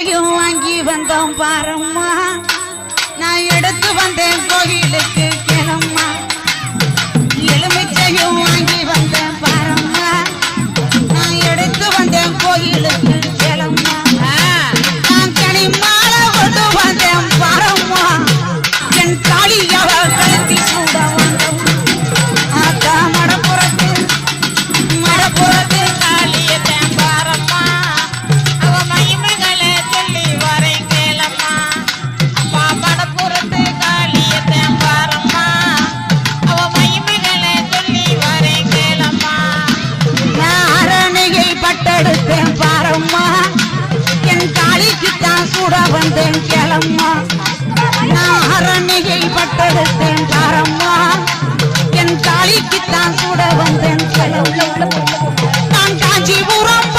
வாங்கி வந்தோம் பாரம்மா, நான் எடுத்து வந்தேன் கோயிலுக்கு கிளம்மா. எலுமிச்சையும் வாங்கி வந்தேன் பாரம்மா, நான் எடுத்து வந்தேன் கோயிலுக்கு கிளம்மா. நான் கனி மாலை கொண்டு வந்தேன் பாரம்மா, என் தாலியாவ கழுத்தி சூட வந்தோம். ஆத்தா மடப்புறத்து மடப்புறத்து தாலியத்தேன் பாரம்மா, அவ மகிமைகளை சொல்லி வரை கேளம்மா. அப்பா மடப்புறத்து தாலியத்தேன் பாரம்மா, அவ மகிமைகளை சொல்லி வரை கேளம்மா. நான் அரணியை பட்டெடுத்தேன் பாரம்மா, என் தாலிக்குத்தான் சூட வந்தேன் கேளம்மா. நான் அரணியை பட்டெடுத்தேன் பாரம்மா, என் தாலிக்குத்தான் சூட வந்தேன் கேளம்மா. நான் காஞ்சிபுரம்